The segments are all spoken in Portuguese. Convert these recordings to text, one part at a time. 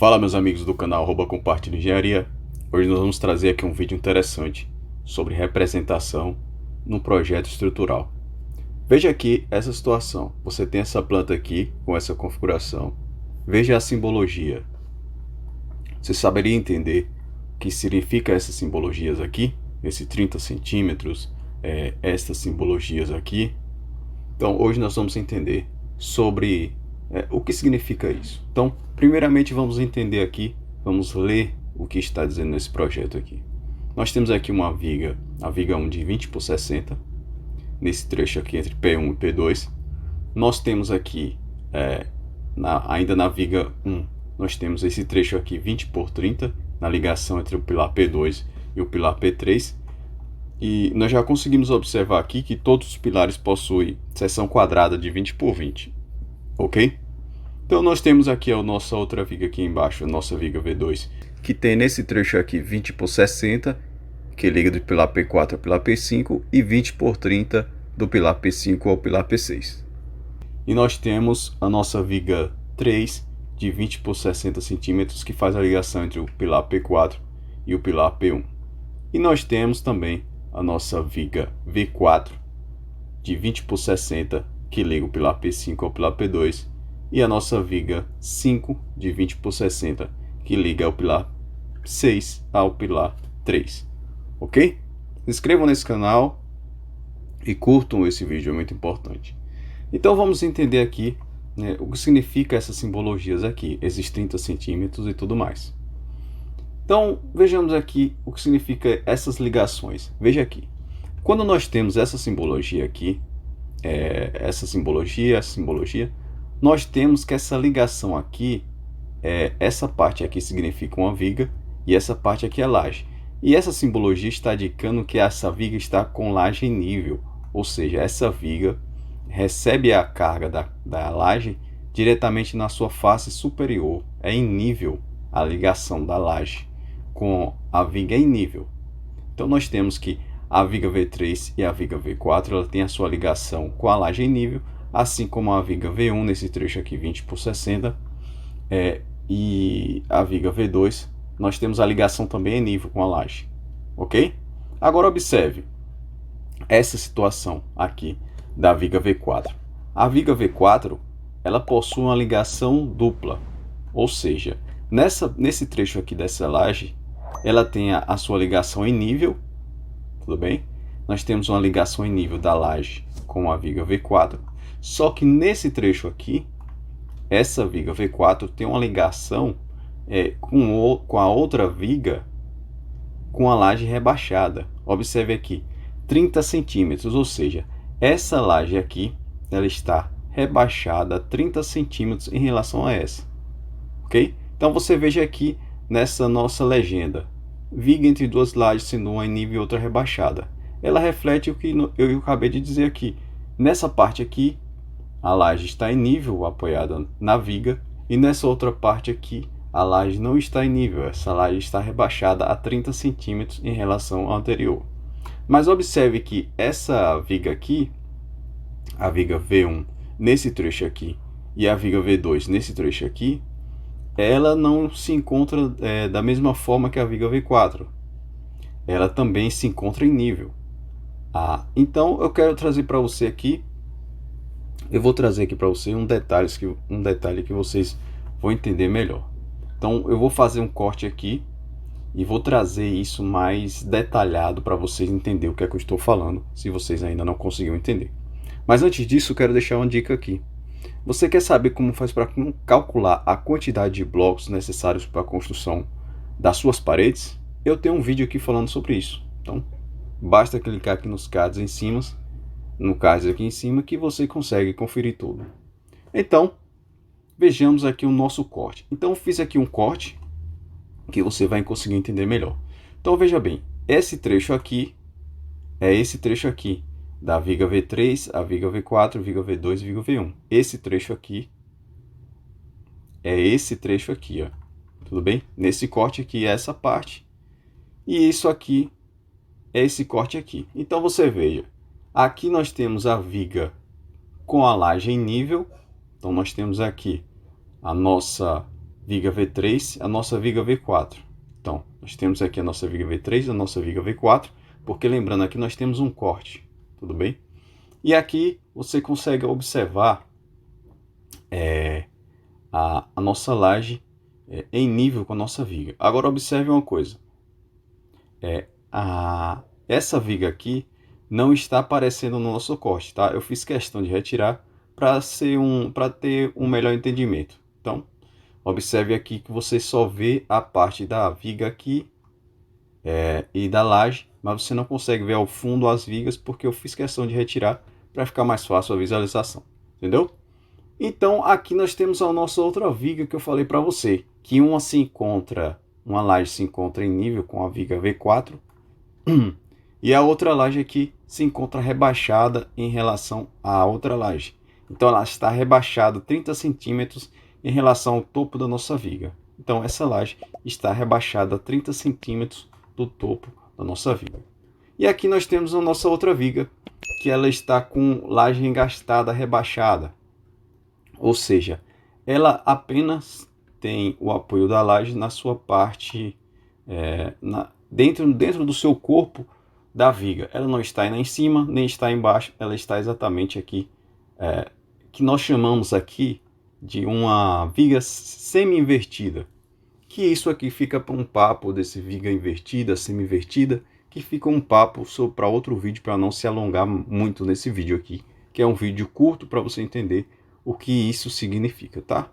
Fala, meus amigos do canal Compartilha Engenharia. Hoje nós vamos trazer aqui um vídeo interessante sobre representação no projeto estrutural. Veja aqui essa situação. Você tem essa planta aqui com essa configuração. Veja a simbologia. Você saberia entender o que significa essas simbologias aqui? Esse 30 centímetros, estas simbologias aqui. Então hoje nós vamos entender sobre o que significa isso. Então, primeiramente vamos entender aqui, vamos ler o que está dizendo nesse projeto aqui. Nós temos aqui uma viga, a viga 1 de 20 por 60, nesse trecho aqui entre P1 e P2. Nós temos aqui, ainda na viga 1, nós temos esse trecho aqui 20 por 30, na ligação entre o pilar P2 e o pilar P3. E nós já conseguimos observar aqui que todos os pilares possuem seção quadrada de 20 por 20, ok? Então nós temos aqui a nossa outra viga aqui embaixo, a nossa viga V2, que tem nesse trecho aqui 20 por 60, que liga do pilar P4 ao pilar P5, e 20 por 30 do pilar P5 ao pilar P6. E nós temos a nossa viga 3 de 20 por 60 centímetros, que faz a ligação entre o pilar P4 e o pilar P1. E nós temos também a nossa viga V4 de 20 por 60, que liga o pilar P5 ao pilar P2, e a nossa viga 5 de 20 por 60, que liga o pilar 6 ao pilar 3. Ok? Se inscrevam nesse canal e curtam esse vídeo, é muito importante. Então vamos entender aqui, o que significa essas simbologias aqui, esses 30 centímetros e tudo mais. Então vejamos aqui o que significa essas ligações. Veja aqui, quando nós temos essa simbologia aqui, essa simbologia, nós temos que essa ligação aqui, essa parte aqui significa uma viga e essa parte aqui é laje. E essa simbologia está indicando que essa viga está com laje em nível, ou seja, essa viga recebe a carga da laje diretamente na sua face superior. É em nível a ligação da laje com a viga em nível. Então nós temos que a viga V3 e a viga V4 ela tem a sua ligação com a laje em nível, assim como a viga V1 nesse trecho aqui 20 por 60, e a viga V2 nós temos a ligação também em nível com a laje, ok? Agora observe essa situação aqui da viga V4. A viga V4 ela possui uma ligação dupla, ou seja, nesse trecho aqui dessa laje ela tem a sua ligação em nível, tudo bem? Nós temos uma ligação em nível da laje com a viga V4, só que nesse trecho aqui, essa viga V4 tem uma ligação com a outra viga com a laje rebaixada. Observe aqui, 30 centímetros, ou seja, essa laje aqui ela está rebaixada 30 centímetros em relação a essa, ok? Então você veja aqui nessa nossa legenda, viga entre duas lajes sendo uma em nível e outra rebaixada. Ela reflete o que eu acabei de dizer aqui. Nessa parte aqui, a laje está em nível, apoiada na viga, e nessa outra parte aqui, a laje não está em nível, essa laje está rebaixada a 30 centímetros em relação ao anterior. Mas observe que essa viga aqui, a viga V1 nesse trecho aqui e a viga V2 nesse trecho aqui, ela não se encontra da mesma forma que a viga V4. Ela também se encontra em nível. Então eu quero trazer para você aqui, eu vou trazer aqui para você um detalhe que vocês vão entender melhor. Então eu vou fazer um corte aqui e vou trazer isso mais detalhado para vocês entenderem o que é que eu estou falando, se vocês ainda não conseguiram entender. Mas antes disso, eu quero deixar uma dica aqui. Você quer saber como faz para calcular a quantidade de blocos necessários para a construção das suas paredes? Eu tenho um vídeo aqui falando sobre isso. Então, basta clicar aqui nos cards em cima, no card aqui em cima, que você consegue conferir tudo. Então, vejamos aqui o nosso corte. Então, eu fiz aqui um corte que você vai conseguir entender melhor. Então, veja bem, esse trecho aqui é esse trecho aqui, da viga V3, a viga V4, viga V2 e viga V1. Esse trecho aqui é esse trecho aqui, ó. Tudo bem? Nesse corte aqui é essa parte. E isso aqui é esse corte aqui. Então você veja, aqui nós temos a viga com a laje em nível. Então nós temos aqui a nossa viga V3, a nossa viga V4. Então, nós temos aqui a nossa viga V3, a nossa viga V4, porque lembrando aqui nós temos um corte, tudo bem? E aqui você consegue observar a nossa laje em nível com a nossa viga. Agora observe uma coisa, essa viga aqui não está aparecendo no nosso corte, tá? Eu fiz questão de retirar para ter um melhor entendimento. Então, observe aqui que você só vê a parte da viga aqui e da laje, mas você não consegue ver ao fundo as vigas porque eu fiz questão de retirar para ficar mais fácil a visualização, entendeu? Então aqui nós temos a nossa outra viga que eu falei para você, que uma laje se encontra em nível com a viga V4 e a outra laje aqui se encontra rebaixada em relação à outra laje. Então ela está rebaixada 30 centímetros em relação ao topo da nossa viga. Então essa laje está rebaixada 30 centímetros do topo da nossa viga. E aqui nós temos a nossa outra viga, que ela está com laje engastada rebaixada. Ou seja, ela apenas tem o apoio da laje na sua parte, dentro do seu corpo da viga. Ela não está nem em cima, nem está embaixo, ela está exatamente aqui, que nós chamamos aqui de uma viga semi-invertida. Que isso aqui fica para um papo desse viga invertida, semi-invertida, que fica um papo para outro vídeo, para não se alongar muito nesse vídeo aqui, que é um vídeo curto para você entender o que isso significa, tá?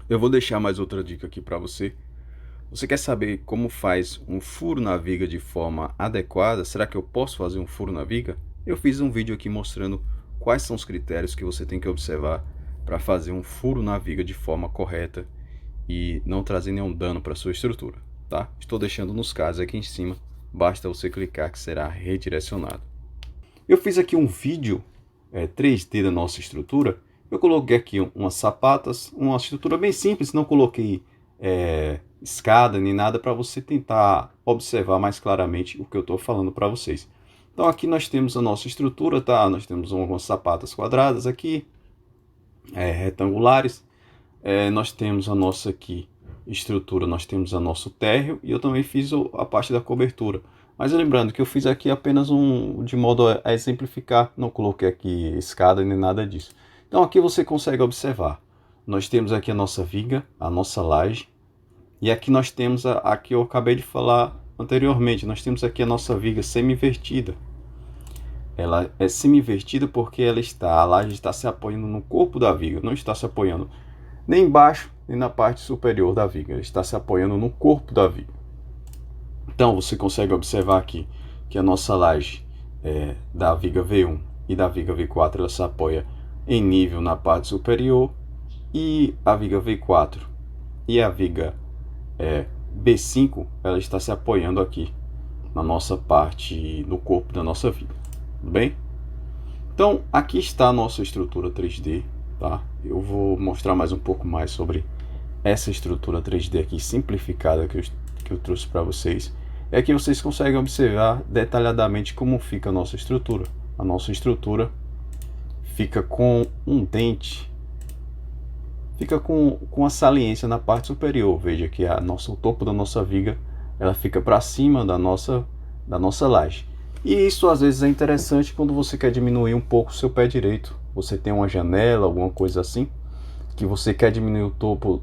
Eu vou deixar mais outra dica aqui para você. Você quer saber como faz um furo na viga de forma adequada? Será que eu posso fazer um furo na viga? Eu fiz um vídeo aqui mostrando quais são os critérios que você tem que observar para fazer um furo na viga de forma correta e não trazer nenhum dano para sua estrutura, tá? Estou deixando nos cards aqui em cima, basta você clicar que será redirecionado. Eu fiz aqui um vídeo 3D da nossa estrutura. Eu coloquei aqui umas sapatas, uma estrutura bem simples, não coloquei escada nem nada, para você tentar observar mais claramente o que eu estou falando para vocês. Então aqui nós temos a nossa estrutura, tá? Nós temos algumas sapatas quadradas aqui, retangulares. Nós temos a nossa aqui estrutura, nós temos a nosso térreo e eu também fiz a parte da cobertura. Mas lembrando que eu fiz aqui apenas de modo a exemplificar, não coloquei aqui escada nem nada disso. Então aqui você consegue observar, nós temos aqui a nossa viga, a nossa laje, e aqui nós temos a que eu acabei de falar anteriormente, nós temos aqui a nossa viga semi-invertida. Ela é semi-invertida porque a laje está se apoiando no corpo da viga, não está se apoiando nem embaixo, nem na parte superior da viga, ela está se apoiando no corpo da viga. Então você consegue observar aqui que a nossa laje da viga V1 e da viga V4 ela se apoia em nível na parte superior, e a viga V4 e a viga B5 ela está se apoiando aqui na nossa parte, no corpo da nossa viga, tudo bem? Então aqui está a nossa estrutura 3D, tá? Eu vou mostrar mais um pouco mais sobre essa estrutura 3D aqui simplificada que eu trouxe para vocês. É que vocês conseguem observar detalhadamente como fica a nossa estrutura. A nossa estrutura fica com um dente, fica com a saliência na parte superior. Veja que o topo da nossa viga ela fica para cima da nossa laje. E isso às vezes é interessante quando você quer diminuir um pouco o seu pé direito. Você tem uma janela, alguma coisa assim, que você quer diminuir o topo,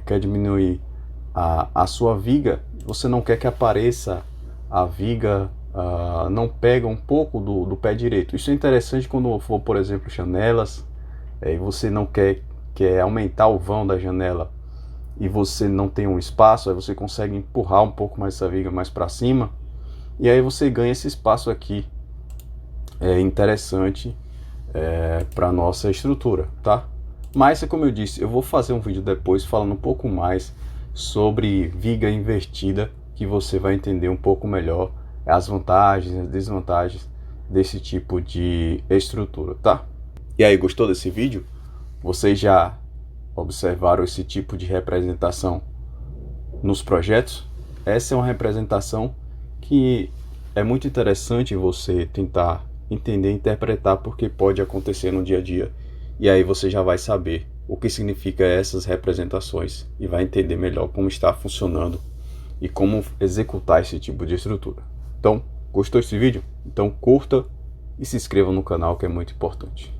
quer diminuir a sua viga, você não quer que apareça a viga, não pega um pouco do pé direito. Isso é interessante quando for, por exemplo, janelas, e você não quer aumentar o vão da janela e você não tem um espaço, aí você consegue empurrar um pouco mais essa viga mais para cima, e aí você ganha esse espaço aqui, interessante para nossa estrutura, tá? Mas como eu disse, eu vou fazer um vídeo depois falando um pouco mais sobre viga invertida, que você vai entender um pouco melhor as vantagens e as desvantagens desse tipo de estrutura, tá? E aí, gostou desse vídeo? Vocês já observaram esse tipo de representação nos projetos? Essa é uma representação que é muito interessante você tentar entender e interpretar, porque pode acontecer no dia a dia, e aí você já vai saber o que significa essas representações e vai entender melhor como está funcionando e como executar esse tipo de estrutura. Então, gostou desse vídeo? Então curta e se inscreva no canal, que é muito importante.